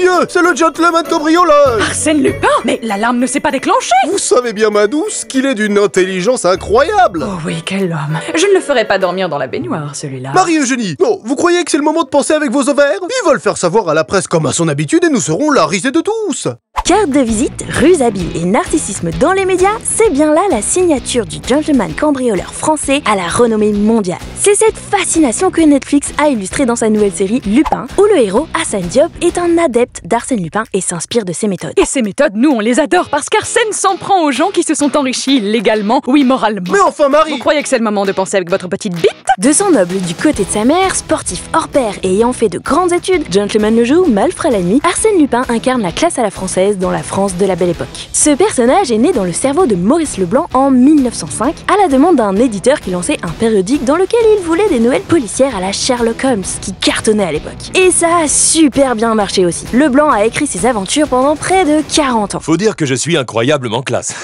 Dieu, c'est le gentleman cambrioleur! Arsène Lupin? Mais l'alarme ne s'est pas déclenchée! Vous savez bien, ma douce, qu'il est d'une intelligence incroyable! Oh oui, quel homme! Je ne le ferai pas dormir dans la baignoire, celui-là. Marie-Eugénie, non, vous croyez que c'est le moment de penser avec vos ovaires? Il va le faire savoir à la presse comme à son habitude et nous serons la risée de tous! Carte de visite, ruse habile et narcissisme dans les médias, c'est bien là la signature du gentleman cambrioleur français à la renommée mondiale. C'est cette fascination que Netflix a illustrée dans sa nouvelle série Lupin, où le héros, Arsène Diop, est un adepte d'Arsène Lupin et s'inspire de ses méthodes. Et ces méthodes, nous, on les adore parce qu'Arsène s'en prend aux gens qui se sont enrichis légalement, oui, moralement. Mais enfin, Marie! Vous croyez que c'est le moment de penser avec votre petite bite? De sang noble du côté de sa mère, sportif hors pair et ayant fait de grandes études, gentleman le jour, malfrat la nuit, Arsène Lupin incarne la classe à la française dans la France de la Belle Époque. Ce personnage est né dans le cerveau de Maurice Leblanc en 1905, à la demande d'un éditeur qui lançait un périodique dans lequel il voulait des nouvelles policières à la Sherlock Holmes, qui cartonnait à l'époque. Et ça a super bien marché aussi. Leblanc a écrit ses aventures pendant près de 40 ans. Faut dire que je suis incroyablement classe.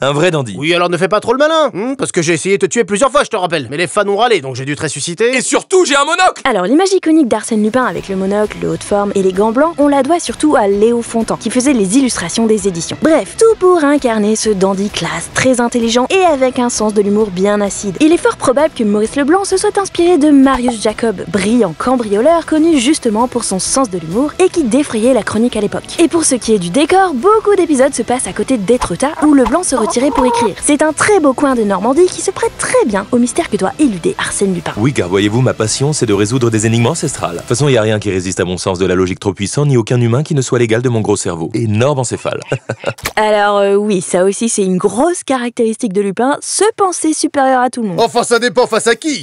Un vrai dandy. Oui, alors ne fais pas trop le malin, parce que j'ai essayé de te tuer plusieurs fois, je te rappelle. Mais les fans ont râlé, donc j'ai dû te ressusciter. Et surtout, j'ai un monocle! Alors l'image iconique d'Arsène Lupin avec le monocle, le haut de forme et les gants blancs, on la doit surtout à Léo Fontan, qui faisait les illustrations des éditions. Bref, tout pour incarner ce dandy classe, très intelligent et avec un sens de l'humour bien acide. Il est fort probable que Maurice Leblanc se soit inspiré de Marius Jacob, brillant cambrioleur connu justement pour son sens de l'humour et qui défrayait la chronique à l'époque. Et pour ce qui est du décor, beaucoup d'épisodes se passent à côté d'Étretat où Leblanc se retirait pour écrire. C'est un très beau coin de Normandie qui se prête très bien au mystère que doit éluder Arsène Lupin. Oui, car voyez-vous, ma passion, c'est de résoudre des énigmes ancestrales. De toute façon, il n'y a rien qui résiste à mon sens de la logique trop puissant, ni aucun humain qui ne soit l'égal de mon gros cerveau. Énorme encéphale. Alors oui, ça aussi c'est une grosse caractéristique de Lupin, se penser supérieur à tout le monde. Enfin, ça dépend face à qui?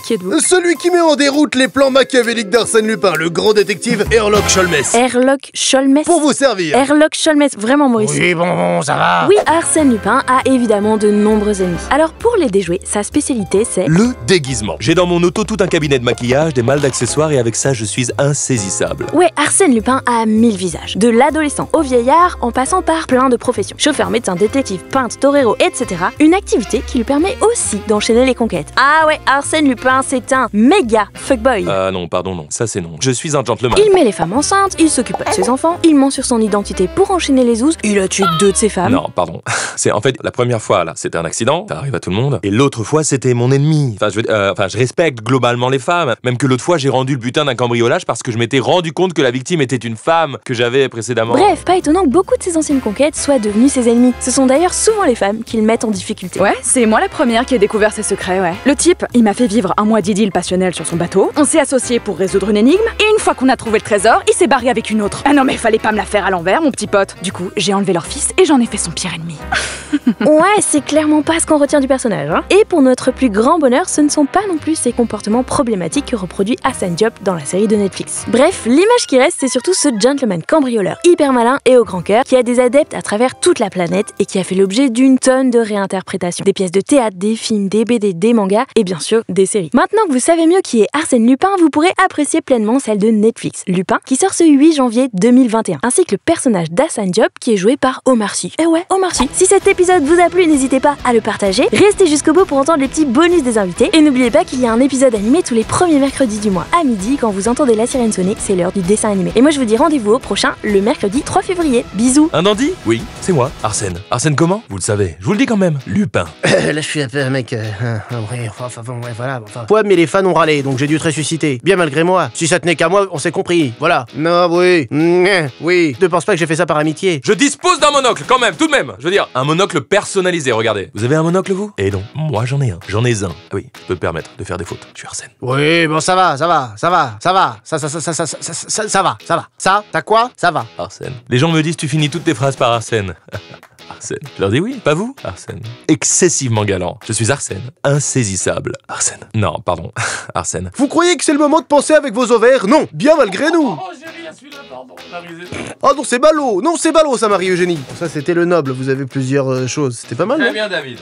Qui êtes-vous? Celui qui met en déroute les plans machiavéliques d'Arsène Lupin, le grand détective Herlock Sholmès. Herlock Sholmès? Pour vous servir. Herlock Sholmès, vraiment Maurice? Oui, bon, ça va. Oui, Arsène Lupin a évidemment de nombreux ennemis. Alors pour les déjouer, sa spécialité c'est... Le déguisement. J'ai dans mon auto tout un cabinet de maquillage, des malles d'accessoires et avec ça, je suis insaisissable. Ouais, Arsène Lupin a 1000 visages. De l'adolescent au vieillard, en passant par plein de professions. Chauffeur, médecin, détective, peintre, torero, etc. Une activité qui lui permet aussi d'enchaîner les conquêtes. Ah ouais, Arsène Lupin, c'est un méga fuckboy. Ah non, pardon, non, ça c'est non. Je suis un gentleman. Il met les femmes enceintes, il s'occupe pas de ses enfants, il ment sur son identité pour enchaîner les ouzes, il a tué 2 de ses femmes. Non, pardon. C'est en fait la première fois là, c'était un accident, ça arrive à tout le monde. Et l'autre fois, c'était mon ennemi. Je respecte globalement les femmes. Même que l'autre fois, j'ai rendu le butin d'un cambriolage parce que je m'étais rendu compte que la victime était une femme que j'avais précédemment. Bref, pas étonnant que beaucoup de ses anciennes conquêtes soient devenues ses ennemis. Ce sont d'ailleurs souvent les femmes qui le mettent en difficulté. Ouais, c'est moi la première qui ai découvert ses secrets, ouais. Le type, il m'a fait vivre un mois d'idylle passionnelle sur son bateau, on s'est associés pour résoudre une énigme, et une fois qu'on a trouvé le trésor, il s'est barré avec une autre. Ah non mais fallait pas me la faire à l'envers, mon petit pote. Du coup, j'ai enlevé leur fils et j'en ai fait son pire ennemi. Ouais, c'est clairement pas ce qu'on retient du personnage, hein. Et pour notre plus grand bonheur, ce ne sont pas non plus ces comportements problématiques que reproduit Arsène Diop dans la série de Netflix. Bref, l'image qui reste, c'est surtout ce gentleman cambrioleur hyper malin et au grand cœur qui a des adeptes à travers toute la planète et qui a fait l'objet d'une tonne de réinterprétations. Des pièces de théâtre, des films, des BD, des mangas et bien sûr des séries. Maintenant que vous savez mieux qui est Arsène Lupin, vous pourrez apprécier pleinement celle de Netflix, Lupin, qui sort ce 8 janvier 2021, ainsi que le personnage d'Arsène Diop qui est joué par Omar Sy. Eh ouais, Omar Sy. Si cet épisode vous a plu, n'hésitez pas à le partager, restez jusqu'au bout pour entendre les petits bonus des invités et n'oubliez pas qu'il y a un épisode animé tous les premiers mercredis du mois à midi. Quand vous entendez la sirène sonner, c'est l'heure du dessin animé. Et moi je vous dis rendez-vous au prochain, le mercredi 3 février. Bisous. Un dandy? Oui, c'est moi, Arsène. Arsène comment? Vous le savez, je vous le dis quand même. Lupin. Là, je suis un peu un mec... ouais, voilà. Ouais, mais les fans ont râlé, donc j'ai dû te ressusciter. Bien malgré moi. Si ça tenait qu'à moi, on s'est compris. Voilà. Non, oui. Oui. Ne pense pas que j'ai fait ça par amitié. Je dispose d'un monocle quand même, tout de même. Je veux dire, un monocle personnalisé, regardez. Vous avez un monocle, vous? Eh non, moi j'en ai un. J'en ai un. Ah oui, je peux me permettre de faire des fautes. Je suis Arsène. Oui, bon, ça va. Ça, t'as quoi? Ça va. Arsène. Les gens me disent tu finis toutes tes phrases par Arsène. Arsène. Je leur dis oui, pas vous? Arsène. Excessivement galant. Je suis Arsène. Insaisissable. Arsène. Non, pardon. Arsène. Vous croyez que c'est le moment de penser avec vos ovaires? Non, bien malgré nous. Oh, j'ai ri à celui-là, pardon. La risée. Ah non, c'est ballot. Non, c'est ballot, ça, Marie-Eugénie. Ça, c'était le noble. Vous avez plusieurs choses. C'était pas mal, Très non? bien, David.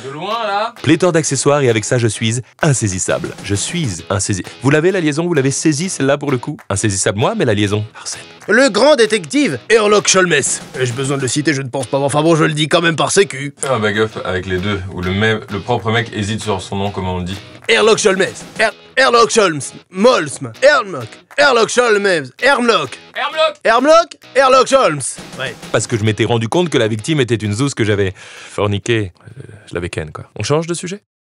De loin, là. Pléthore d'accessoires et avec ça, je suis insaisissable. Je suis insaisissable. Vous l'avez, la liaison? Vous l'avez saisie, celle-là, pour le coup? Insaisissable, moi, mais la liaison? Arsène. Le grand détective Herlock Sholmès. Ai-je besoin de le citer? Je ne pense pas. Enfin bon, je le dis quand même par sécu. Ah bah gueuf avec les deux, où le propre mec hésite sur son nom, comment on le dit. Herlock Sholmès. Sherlock Holmes, Molsm, Sherlock Holmes, Sherlock Holmes. Ouais. Parce que je m'étais rendu compte que la victime était une zouze que j'avais forniquée. Je l'avais ken, quoi. On change de sujet ?